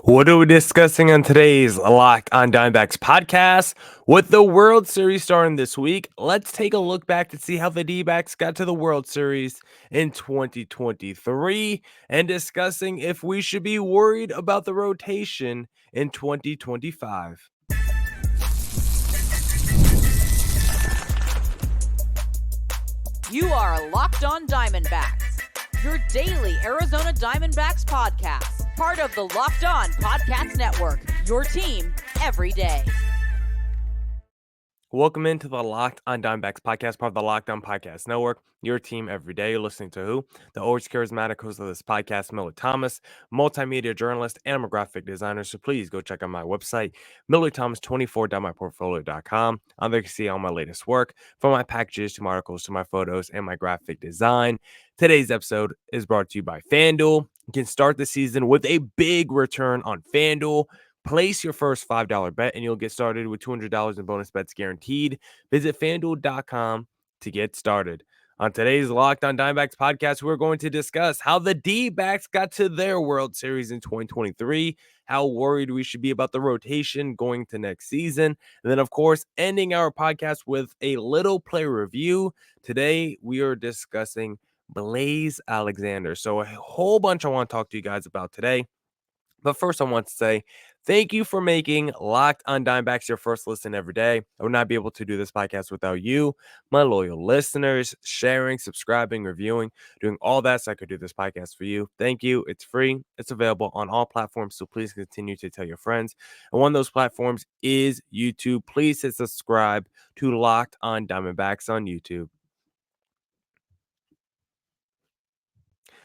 What are we discussing on today's Locked on Diamondbacks podcast? With the World Series starting this week, let's take a look back to see how the D-backs got to the World Series in 2023 and discussing if we should be worried about the rotation in 2025. You are Locked on Diamondbacks, your daily Arizona Diamondbacks podcast, part of the Locked on Podcast Network, your team every day. Welcome into the Locked on Diamondbacks podcast, part of the Locked on Podcast Network, your team every day. You're listening to who? The always charismatic host of this podcast, Miller Thomas, multimedia journalist, and I'm a graphic designer. So please go check out my website, millerthomas24.myportfolio.com. On there you can see all my latest work, from my packages to my articles to my photos and my graphic design. Today's episode is brought to you by FanDuel. You can start the season with a big return on FanDuel. Place your first $5 bet and you'll get started with $200 in bonus bets guaranteed. Visit FanDuel.com to get started. On today's Locked on Diamondbacks podcast, we're going to discuss how the D-backs got to their World Series in 2023, how worried we should be about the rotation going to next season, and then, of course, ending our podcast with a little player review. Today, we are discussing Blaze Alexander. So a whole bunch I want to talk to you guys about today. But first, I want to say thank you for making Locked on Diamondbacks your first listen every day. I would not be able to do this podcast without you, my loyal listeners, sharing, subscribing, reviewing, doing all that so I could do this podcast for you. Thank you. It's free. It's available on all platforms, so please continue to tell your friends. And one of those platforms is YouTube. Please hit subscribe to Locked on Diamondbacks on YouTube.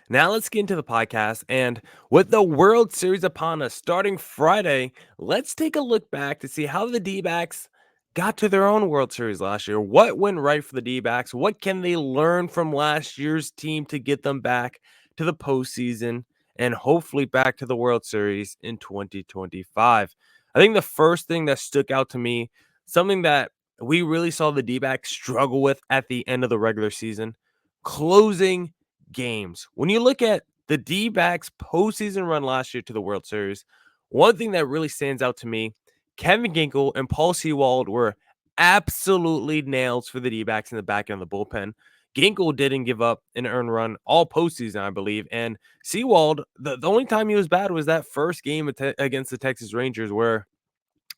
Now let's get into the podcast. And with the World Series upon us starting Friday, let's take a look back to see how the D-backs got to their own World Series last year. What went right for the D-backs? What can they learn from last year's team to get them back to the postseason and hopefully back to the World Series in 2025? I think the first thing that stuck out to me, something that we really saw the D-backs struggle with at the end of the regular season, closing games. When you look at the D-backs postseason run last year to the World Series, one thing that really stands out to me, Kevin Ginkel and Paul Sewald were absolutely nails for the D-backs in the back end of the bullpen. Ginkel didn't give up an earned run all postseason, I believe. And Sewald, the only time he was bad was that first game against the Texas Rangers where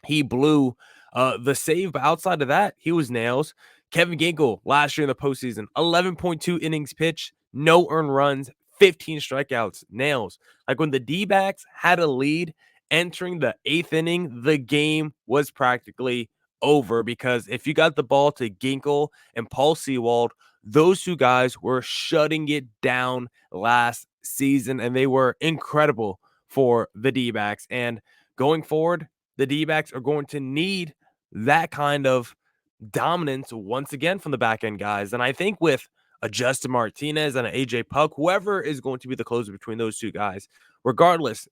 he blew the save. But outside of that, he was nails. Kevin Ginkel last year in the postseason, 11.2 innings pitched, no earned runs, 15 strikeouts, nails. Like when the D-backs had a lead entering the 8th inning, the game was practically over because if you got the ball to Ginkel and Paul Sewald, those two guys were shutting it down last season, and they were incredible for the D-backs. And going forward, the D-backs are going to need that kind of dominance once again from the back end guys. And I think with a Justin Martinez and an AJ Puck, whoever is going to be the closer between those two guys, regardless,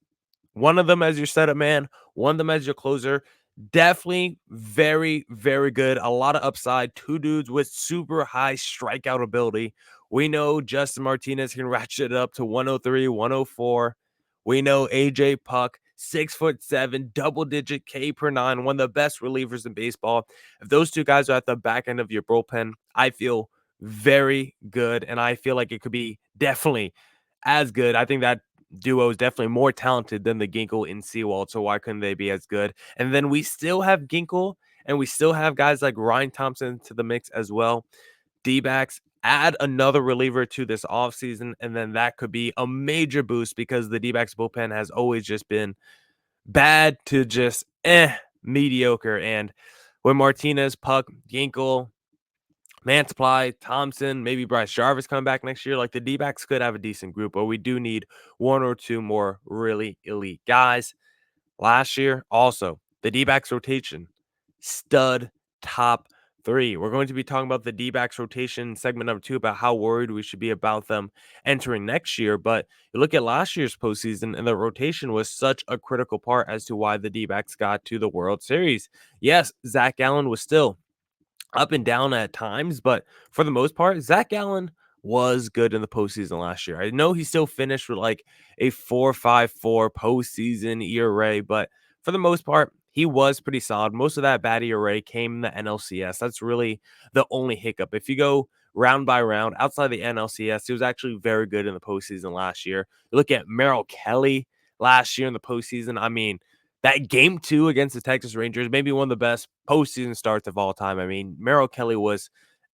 one of them as your setup man, one of them as your closer, definitely very, very good. A lot of upside. Two dudes with super high strikeout ability. We know Justin Martinez can ratchet it up to 103, 104. We know AJ Puck, 6'7", double-digit K per nine, one of the best relievers in baseball. If those two guys are at the back end of your bullpen, I feel very good, and I feel like it could be definitely as good. I think that duo is definitely more talented than the Ginkel and Sewald, so why couldn't they be as good? And then we still have Ginkel, and we still have guys like Ryan Thompson to the mix as well. D-backs, add another reliever to this offseason, and then that could be a major boost because the D-backs bullpen has always just been bad to just mediocre. And when Martinez, Puck, Ginkel, Mantiply, Thompson, maybe Bryce Jarvis coming back next year, like the D-backs could have a decent group, but we do need one or two more really elite guys. Last year, also, the D-backs rotation, stud top three. We're going to be talking about the D-backs rotation segment number 2 about how worried we should be about them entering next year. But you look at last year's postseason, and the rotation was such a critical part as to why the D-backs got to the World Series. Yes, Zach Gallen was still up and down at times, but for the most part, Zach Gallen was good in the postseason last year. I know he still finished with like a 4.54 postseason ERA, but for the most part, he was pretty solid. Most of that bad ERA came in the NLCS. That's really the only hiccup. If you go round by round outside the NLCS, he was actually very good in the postseason last year. You look at Merrill Kelly last year in the postseason. I mean, that game 2 against the Texas Rangers, maybe one of the best postseason starts of all time. I mean, Merrill Kelly was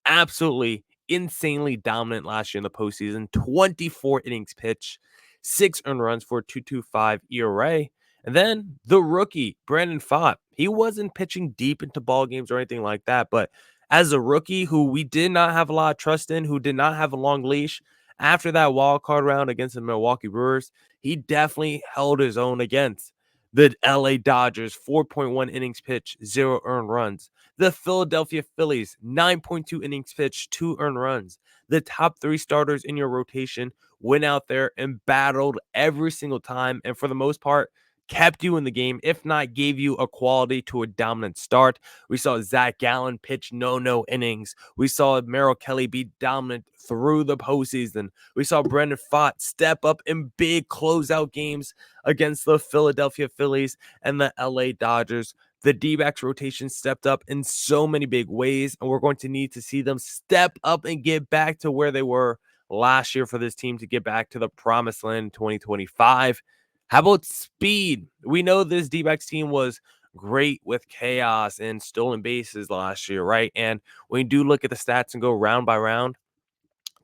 absolutely insanely dominant last year in the postseason. 24 innings pitched, 6 earned runs for a 2.25 ERA. And then the rookie, Brandon Pfaadt, he wasn't pitching deep into ball games or anything like that. But as a rookie who we did not have a lot of trust in, who did not have a long leash, after that wild card round against the Milwaukee Brewers, he definitely held his own against the LA Dodgers, 4.1 innings pitched, 0 earned runs. The Philadelphia Phillies, 9.2 innings pitched, 2 earned runs. The top 3 starters in your rotation went out there and battled every single time, and for the most part, kept you in the game, if not gave you a quality to a dominant start. We saw Zach Gallen pitch no innings. We saw Merrill Kelly be dominant through the postseason. We saw Brandon Pfaadt step up in big closeout games against the Philadelphia Phillies and the LA Dodgers. The D-backs rotation stepped up in so many big ways, and we're going to need to see them step up and get back to where they were last year for this team to get back to the promised land in 2025. How about speed? We know this D-backs team was great with chaos and stolen bases last year, right? And when you do look at the stats and go round by round,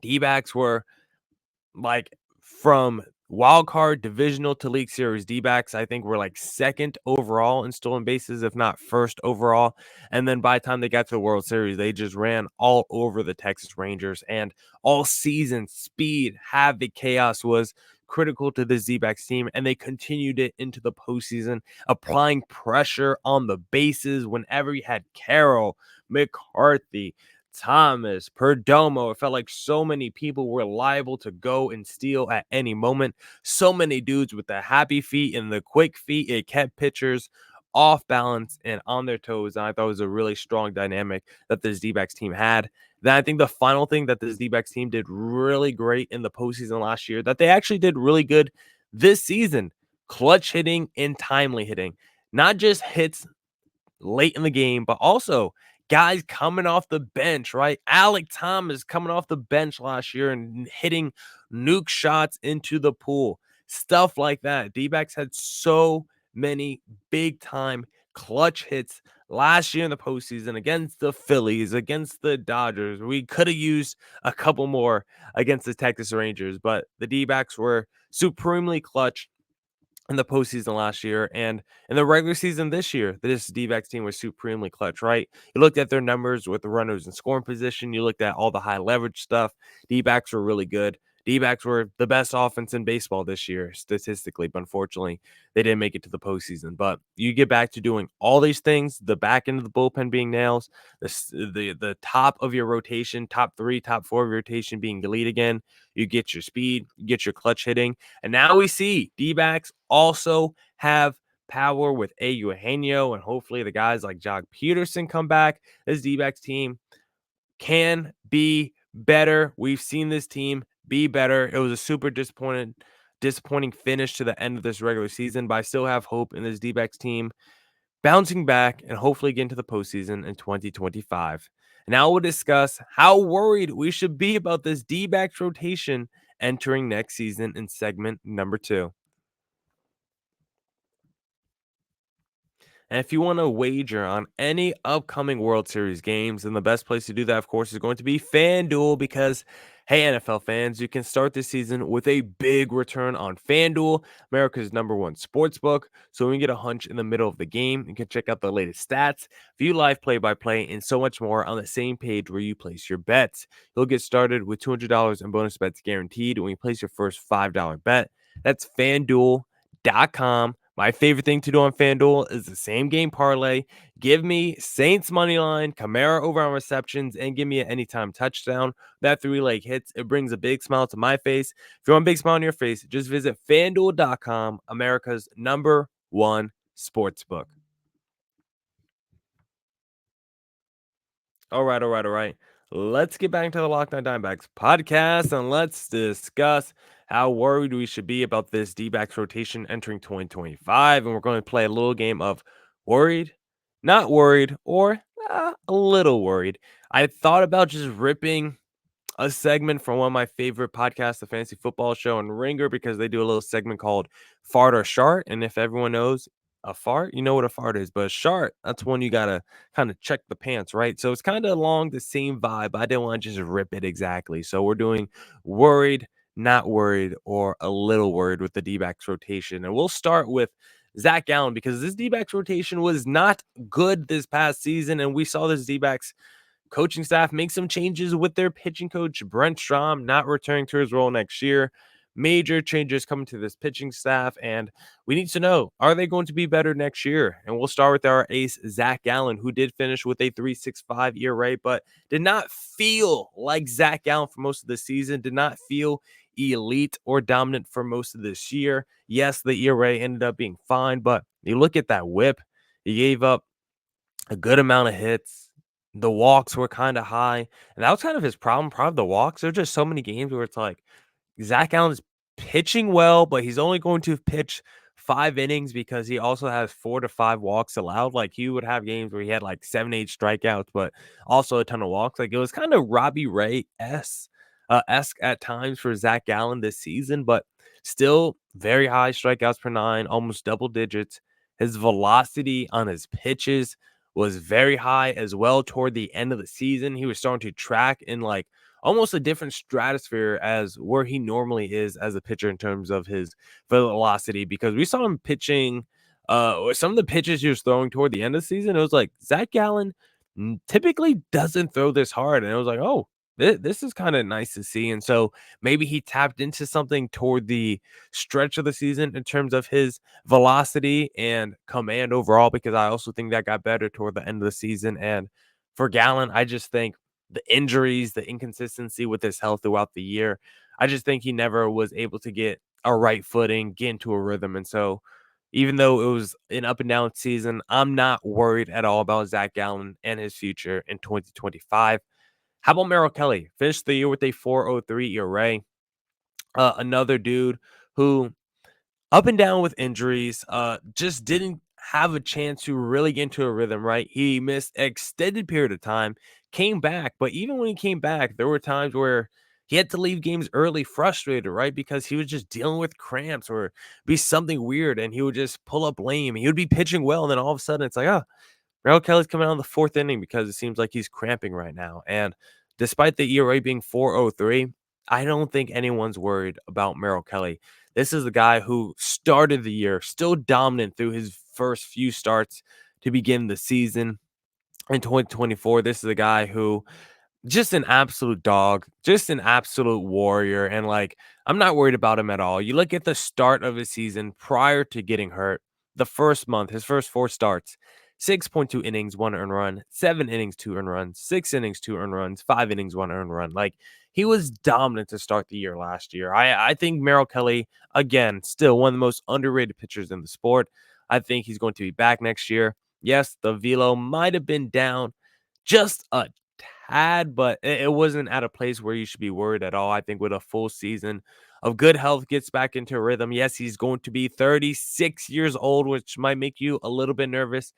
D-backs were like from wild card, divisional to League Series, D-backs, I think were like second overall in stolen bases, if not first overall. And then by the time they got to the World Series, they just ran all over the Texas Rangers. And all season, speed, havoc, chaos was critical to the D-backs team, and they continued it into the postseason, applying pressure on the bases whenever you had Carroll, McCarthy, Thomas, Perdomo. It felt like so many people were liable to go and steal at any moment. So many dudes with the happy feet and the quick feet. It kept pitchers off balance and on their toes. And I thought it was a really strong dynamic that this D-backs team had. Then I think the final thing that this D-backs team did really great in the postseason last year, that they actually did really good this season, clutch hitting and timely hitting. Not just hits late in the game, but also guys coming off the bench, right? Alec Thomas coming off the bench last year and hitting nuke shots into the pool. Stuff like that. D-backs had so many big time clutch hits last year in the postseason against the Phillies, against the Dodgers. We could have used a couple more against the Texas Rangers, but the D-backs were supremely clutch in the postseason last year, and in the regular season this year, this D-backs team was supremely clutch, right? You looked at their numbers with the runners in scoring position. You looked at all the high leverage stuff. D-backs were really good. D-backs were the best offense in baseball this year, statistically, but unfortunately, they didn't make it to the postseason. But you get back to doing all these things, the back end of the bullpen being nails, the top of your rotation, top 3, top 4 of your rotation being elite again. You get your speed, you get your clutch hitting, and now we see D-backs also have power with A. Eugenio, and hopefully the guys like Jock Peterson come back. This D-backs team can be better. We've seen this team be better. It was a super disappointing finish to the end of this regular season, but I still have hope in this D-backs team bouncing back and hopefully getting to the postseason in 2025. Now we'll discuss how worried we should be about this D-backs rotation entering next season in segment number 2. And if you want to wager on any upcoming World Series games, then the best place to do that, of course, is going to be FanDuel because, hey, NFL fans, you can start this season with a big return on FanDuel, America's #1 sports book. So when you get a hunch in the middle of the game, you can check out the latest stats, view live play-by-play, and so much more on the same page where you place your bets. You'll get started with $200 in bonus bets guaranteed when you place your first $5 bet. That's FanDuel.com. My favorite thing to do on FanDuel is the same game parlay. Give me Saints money line, Kamara over on receptions, and give me an anytime touchdown. That 3-leg hits. It brings a big smile to my face. If you want a big smile on your face, just visit FanDuel.com, America's #1 sportsbook. All right. Let's get back to the Locked On Diamondbacks podcast and let's discuss how worried we should be about this D-backs rotation entering 2025. And we're going to play a little game of worried, not worried, or a little worried. I thought about just ripping a segment from one of my favorite podcasts, the Fantasy Football Show and Ringer, because they do a little segment called Fart or Shart. And if everyone knows a fart, you know what a fart is. But a shart, that's when you got to kind of check the pants, right? So it's kind of along the same vibe. I didn't want to just rip it exactly. So we're doing worried, not worried, or a little worried with the D-backs rotation. And we'll start with Zach Allen because this D-backs rotation was not good this past season. And we saw this D-backs coaching staff make some changes with their pitching coach, Brent Strom, not returning to his role next year. Major changes coming to this pitching staff, and we need to know, are they going to be better next year? And we'll start with our ace, Zach Allen, who did finish with a 3.65 ERA, but did not feel like Zach Allen for most of the season, did not feel elite or dominant for most of this year. Yes, the ERA ended up being fine, but you look at that whip, he gave up a good amount of hits. The walks were kind of high, and that was kind of his problem. Part of the walks. There's just so many games where it's like Zach Allen is pitching well, but he's only going to pitch 5 innings because he also has 4 to 5 walks allowed. Like he would have games where he had like 7, 8 strikeouts, but also a ton of walks. Like it was kind of Robbie Ray esque at times for Zach Allen this season, but still very high strikeouts per nine, almost double digits. His velocity on his pitches was very high as well toward the end of the season. He was starting to track in like almost a different stratosphere as where he normally is as a pitcher in terms of his velocity, because we saw him pitching some of the pitches he was throwing toward the end of the season. It was like Zach Gallen typically doesn't throw this hard, and it was like, oh, this is kind of nice to see. And so maybe he tapped into something toward the stretch of the season in terms of his velocity and command overall, because I also think that got better toward the end of the season. And for Gallen, I just think the injuries, the inconsistency with his health throughout the year, I just think he never was able to get a right footing, get into a rhythm. And so even though it was an up and down season, I'm not worried at all about Zach Gallen and his future in 2025. How about Merrill Kelly? Finished the year with a 4.03 ERA. Another dude who up and down with injuries, just didn't have a chance to really get into a rhythm, right? He missed extended period of time, came back, but even when he came back, there were times where he had to leave games early frustrated, right? Because he was just dealing with cramps or be something weird, and he would just pull up lame. He would be pitching well, and then all of a sudden it's like, oh, Merrill Kelly's coming out in the 4th inning because it seems like he's cramping right now. And despite the ERA being 4.03, I don't think anyone's worried about Merrill Kelly. This is the guy who started the year still dominant through his first few starts to begin the season in 2024. This is a guy who just an absolute dog, just an absolute warrior. And like, I'm not worried about him at all. You look at the start of his season prior to getting hurt, the first month, his first 4 starts, 6.2 innings, 1 earned run, 7 innings, 2 earned runs, 6 innings, 2 earned runs, 5 innings, 1 earned run. Like, he was dominant to start the year last year. I think Merrill Kelly, again, still one of the most underrated pitchers in the sport. I think he's going to be back next year. Yes, the velo might have been down just a tad, but it wasn't at a place where you should be worried at all. I think with a full season of good health, gets back into a rhythm. Yes, he's going to be 36 years old, which might make you a little bit nervous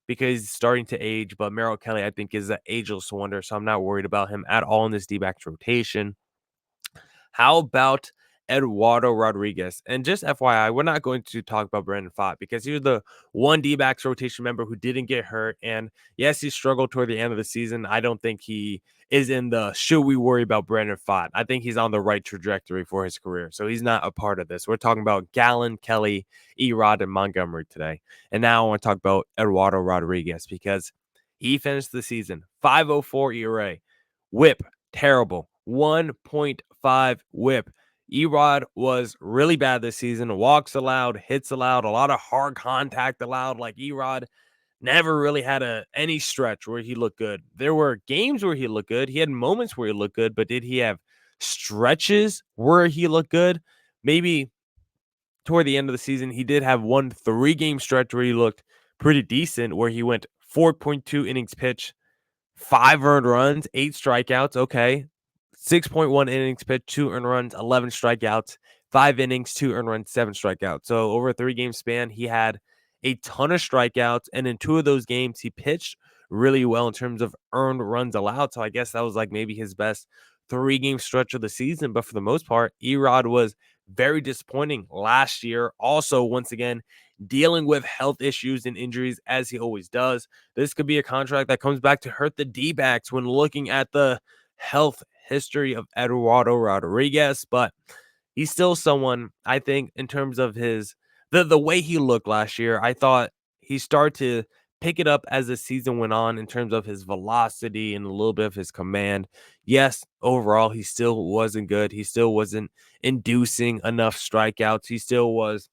because he's starting to age. But Merrill Kelly, I think, is an ageless wonder, so I'm not worried about him at all in this D-backs rotation. How about Eduardo Rodriguez? And just FYI, we're not going to talk about Brandon Pfaadt because he was the one D-backs rotation member who didn't get hurt. And yes, he struggled toward the end of the season. I don't think he is in the should we worry about Brandon Pfaadt. I think he's on the right trajectory for his career. So he's not a part of this. We're talking about Gallen, Kelly, Erod, and Montgomery today. And now I want to talk about Eduardo Rodriguez because he finished the season 5.04 ERA, whip terrible, 1.5 whip. Erod was really bad this season. Walks allowed, hits allowed, a lot of hard contact allowed. Like Erod never really had any stretch where he looked good. There were games where he looked good. He had moments where he looked good, but did he have stretches where he looked good? Maybe toward the end of the season, he did have one 3-game stretch where he looked pretty decent, where he went 4.2 innings pitched, 5 earned runs, 8 strikeouts, okay. 6.1 innings pitched, 2 earned runs, 11 strikeouts, 5 innings, 2 earned runs, 7 strikeouts. So over a 3-game span, he had a ton of strikeouts, and in 2 of those games, he pitched really well in terms of earned runs allowed. So I guess that was like maybe his best 3-game stretch of the season. But for the most part, Erod was very disappointing last year. Also, once again, dealing with health issues and injuries as he always does. This could be a contract that comes back to hurt the D-backs when looking at the health history of Eduardo Rodriguez, but he's still someone I think in terms of his the way he looked last year. I thought he started to pick it up as the season went on in terms of his velocity and a little bit of his command. Yes, overall he still wasn't good. He still wasn't inducing enough strikeouts. He still was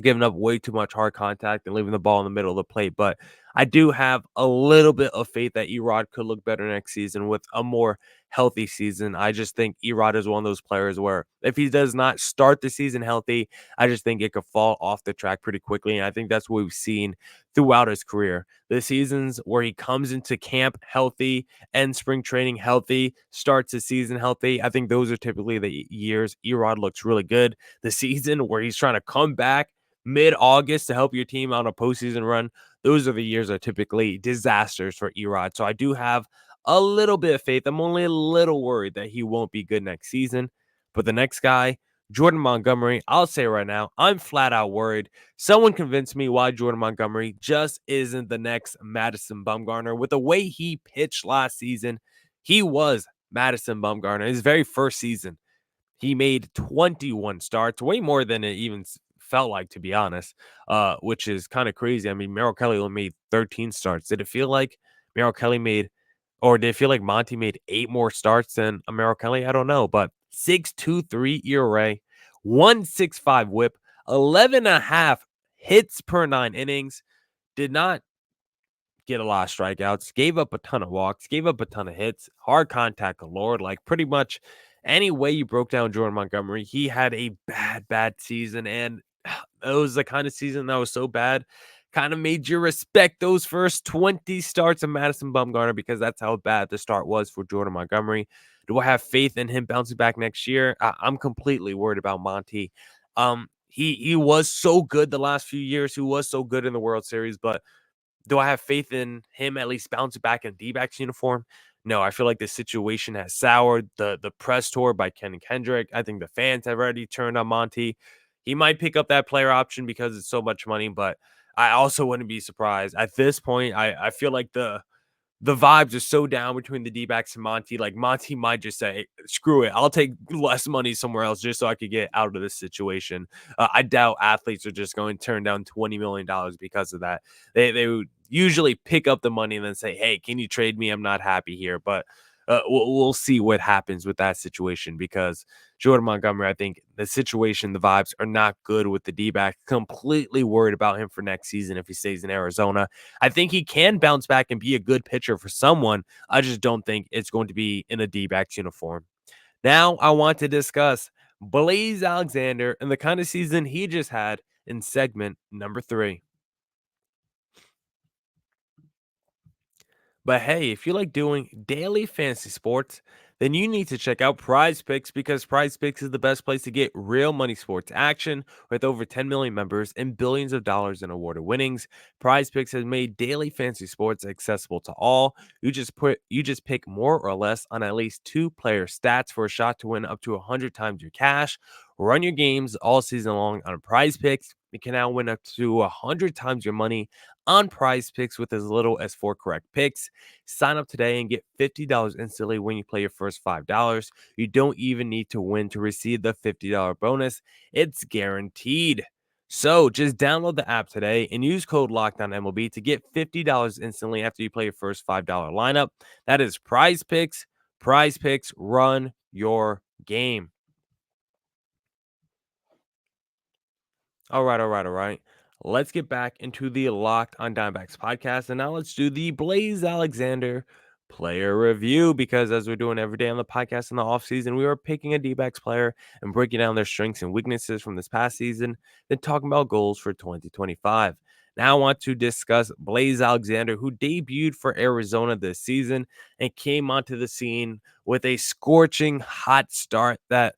giving up way too much hard contact and leaving the ball in the middle of the plate. But I do have a little bit of faith that Erod could look better next season with a more healthy season. I just think Erod is one of those players where if he does not start the season healthy, I just think it could fall off the track pretty quickly. And I think that's what we've seen throughout his career. The seasons where he comes into camp healthy and spring training healthy, starts the season healthy, I think those are typically the years Erod looks really good. The season where he's trying to come back mid-August to help your team on a postseason run, those are the years that are typically disasters for Erod. So I do have a little bit of faith. I'm only a little worried that he won't be good next season. But the next guy, Jordan Montgomery, I'll say right now, I'm flat out worried. Someone convinced me why Jordan Montgomery just isn't the next Madison Bumgarner. With the way he pitched last season, he was Madison Bumgarner. His very first season, he made 21 starts, way more than it even felt like, to be honest, which is kind of crazy. I mean, Merrill Kelly only made 13 starts. Did it feel like Merrill Kelly made, or did it feel like Monty made 8 more starts than a Merrill Kelly? I don't know, but 6.23 ERA, 1.65 whip, 11 and a half hits per 9 innings, did not get a lot of strikeouts, gave up a ton of walks, gave up a ton of hits, hard contact galore. Like pretty much any way you broke down Jordan Montgomery, he had a bad season. And it was the kind of season that was so bad, kind of made you respect those first 20 starts of Madison Bumgarner because that's how bad the start was for Jordan Montgomery. Do I have faith in him bouncing back next year? I'm completely worried about Monty. He was so good the last few years. He was so good in the World Series, but do I have faith in him at least bouncing back in D-backs uniform? No, I feel like the situation has soured. The press tour by Ken and Kendrick, I think the fans have already turned on Monty. He might pick up that player option because it's so much money, but I also wouldn't be surprised. At this point, I feel like the vibes are so down between the D-backs and Monty. Like Monty might just say, "Screw it, I'll take less money somewhere else just so I could get out of this situation." I doubt athletes are just going to turn down $20 million because of that. They would usually pick up the money and then say, "Hey, can you trade me? I'm not happy here." But we'll see what happens with that situation because Jordan Montgomery, I think the situation, the vibes are not good with the D-back. Completely worried about him for next season if he stays in Arizona. I think he can bounce back and be a good pitcher for someone. I just don't think it's going to be in a D-backs uniform. Now I want to discuss Blaze Alexander and the kind of season he just had in segment number 3. But hey, if you like doing daily fantasy sports, then you need to check out Prize Picks because Prize Picks is the best place to get real money sports action with over 10 million members and billions of dollars in awarded winnings. Prize Picks has made daily fantasy sports accessible to all. You just pick more or less on at least 2 player stats for a shot to win up to 100 times your cash. Run your games all season long on Prize Picks. You can now win up to 100 times your money on Prize Picks with as little as 4 correct picks. Sign up today and get $50 instantly when you play your first $5. You don't even need to win to receive the $50 bonus. It's guaranteed. So just download the app today and use code LOCKDOWNMLB to get $50 instantly after you play your first $5 lineup. That is Prize Picks. Prize Picks, run your game. All right. Let's get back into the Locked on Diamondbacks podcast. And now let's do the Blaze Alexander player review because as we're doing every day on the podcast in the offseason, we are picking a D-backs player and breaking down their strengths and weaknesses from this past season, then talking about goals for 2025. Now I want to discuss Blaze Alexander, who debuted for Arizona this season and came onto the scene with a scorching hot start that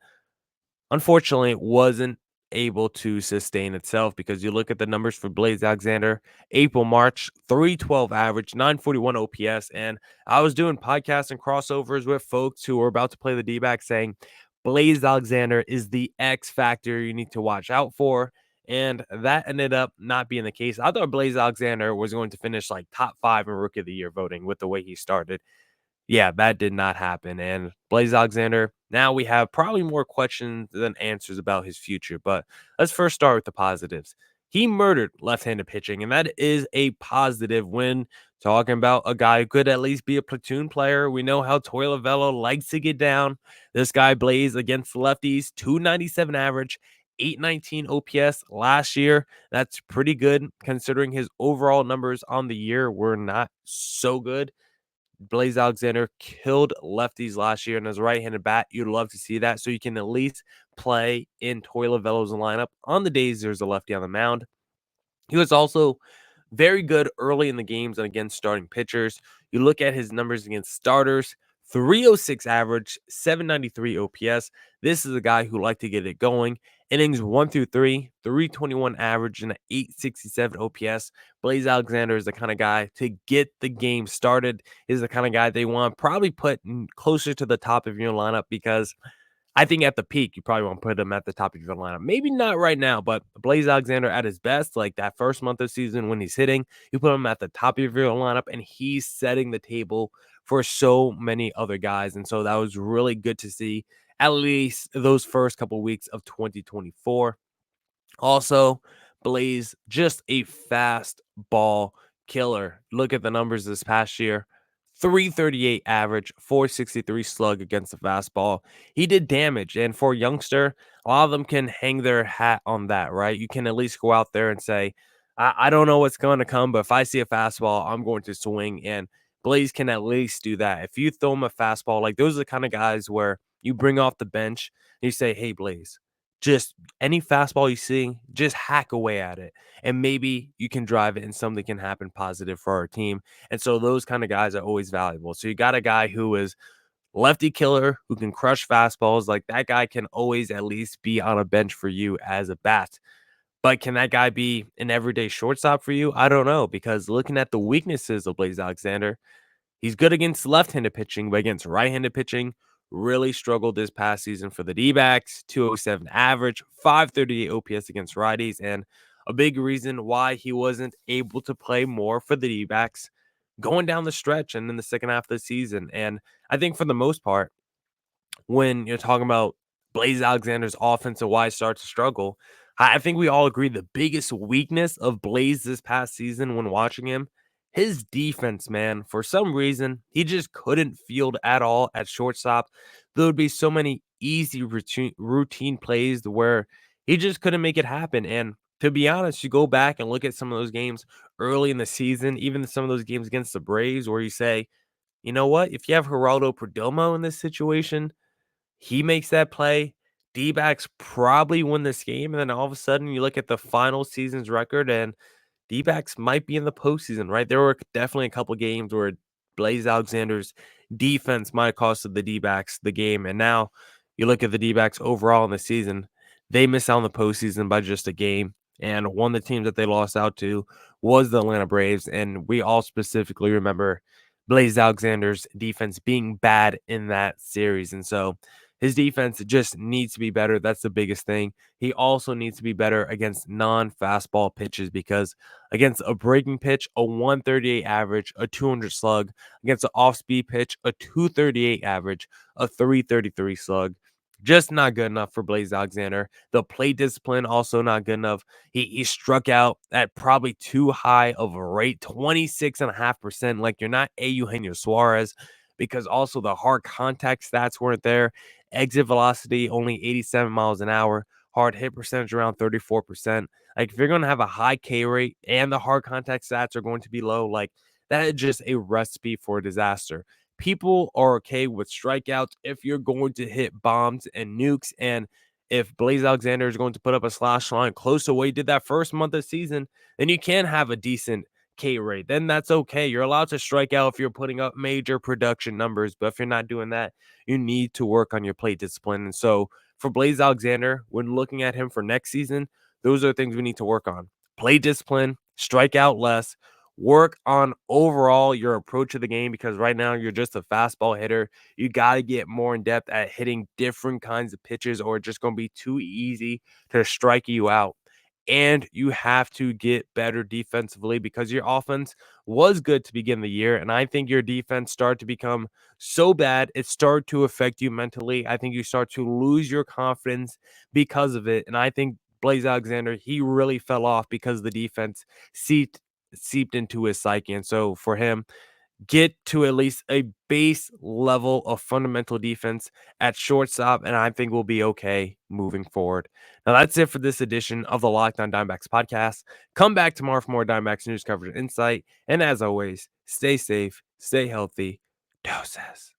unfortunately wasn't able to sustain itself, because you look at the numbers for Blaze Alexander, April, March, 312 average, 941 OPS. And I was doing podcasts and crossovers with folks who were about to play the D-backs saying Blaze Alexander is the X factor you need to watch out for. And that ended up not being the case. I thought Blaze Alexander was going to finish like top 5 in Rookie of the Year voting with the way he started. Yeah, that did not happen. And Blaze Alexander, now we have probably more questions than answers about his future. But let's first start with the positives. He murdered left-handed pitching, and that is a positive when talking about a guy who could at least be a platoon player. We know how Toy Lavello likes to get down. This guy Blaze against lefties, 297 average, 819 OPS last year. That's pretty good considering his overall numbers on the year were not so good. Blaze Alexander killed lefties last year, and as a right-handed bat, you'd love to see that, so you can at least play in Toy Lavello's lineup on the days there's a lefty on the mound. He was also very good early in the games and against starting pitchers. You look at his numbers against starters, 306 average, 793 OPS. This is a guy who liked to get it going. Innings 1 through 3, 321 average, and an 867 OPS. Blaze Alexander is the kind of guy to get the game started, is the kind of guy they want probably put closer to the top of your lineup, because I think at the peak, you probably want to put him at the top of your lineup. Maybe not right now, but Blaze Alexander at his best, like that first month of season when he's hitting, you put him at the top of your lineup, and he's setting the table for so many other guys. And so that was really good to see, at least those first couple weeks of 2024. Also, Blaze, just a fast ball killer. Look at the numbers this past year. 338 average, 463 slug against the fastball. He did damage. And for a youngster, a lot of them can hang their hat on that, right? You can at least go out there and say, I don't know what's going to come, but if I see a fastball, I'm going to swing. And Blaze can at least do that. If you throw him a fastball, like those are the kind of guys where you bring off the bench and you say, hey, Blaze, just any fastball you see, just hack away at it. And maybe you can drive it and something can happen positive for our team. And so those kind of guys are always valuable. So you got a guy who is lefty killer, who can crush fastballs. Like that guy can always at least be on a bench for you as a bat. But can that guy be an everyday shortstop for you? I don't know, because looking at the weaknesses of Blaze Alexander, he's good against left-handed pitching, but against right-handed pitching, really struggled this past season for the D-backs. 207 average, 538 OPS against righties, and a big reason why he wasn't able to play more for the D-backs going down the stretch and in the second half of the season. And I think for the most part, when you're talking about Blaze Alexander's offense and why it starts to struggle, I think we all agree the biggest weakness of Blaze this past season when watching him, his defense, man. For some reason, he just couldn't field at all at shortstop. There would be so many easy routine plays where he just couldn't make it happen. And to be honest, you go back and look at some of those games early in the season, even some of those games against the Braves, where you say, you know what, if you have Geraldo Perdomo in this situation, he makes that play. D-backs probably win this game, and then all of a sudden you look at the final season's record, and D-backs might be in the postseason, right? There were definitely a couple games where Blaze Alexander's defense might have cost the D-backs the game, and now you look at the D-backs overall in the season, they miss out on the postseason by just a game, and one of the teams that they lost out to was the Atlanta Braves, and we all specifically remember Blaze Alexander's defense being bad in that series, and so his defense just needs to be better. That's the biggest thing. He also needs to be better against non-fastball pitches, because against a breaking pitch, a 138 average, a 200 slug. Against an off-speed pitch, a 238 average, a 333 slug. Just not good enough for Blaze Alexander. The plate discipline also not good enough. He struck out at probably too high of a rate, 26.5%. Like you're not Eugenio Suarez, because also the hard contact stats weren't there. Exit velocity only 87 miles an hour. Hard hit percentage around 34%. Like if you're going to have a high K rate and the hard contact stats are going to be low, like that is just a recipe for disaster. People are okay with strikeouts if you're going to hit bombs and nukes. And if Blaze Alexander is going to put up a slash line close to what he did that first month of the season, then you can have a decent K rate. Then that's okay. You're allowed to strike out if you're putting up major production numbers. But if you're not doing that, you need to work on your plate discipline. And so for Blaze Alexander, when looking at him for next season, those are things we need to work on. Play discipline, strike out less, work on overall your approach to the game, because right now you're just a fastball hitter. You got to get more in depth at hitting different kinds of pitches, or it's just going to be too easy to strike you out. And you have to get better defensively, because your offense was good to begin the year. And I think your defense started to become so bad, it started to affect you mentally. I think you start to lose your confidence because of it. And I think Blaze Alexander, he really fell off because the defense seeped into his psyche. And so for him, get to at least a base level of fundamental defense at shortstop, and I think we'll be okay moving forward. Now, that's it for this edition of the Locked On Diamondbacks podcast. Come back tomorrow for more Diamondbacks news coverage and insight. And as always, stay safe, stay healthy. Doses.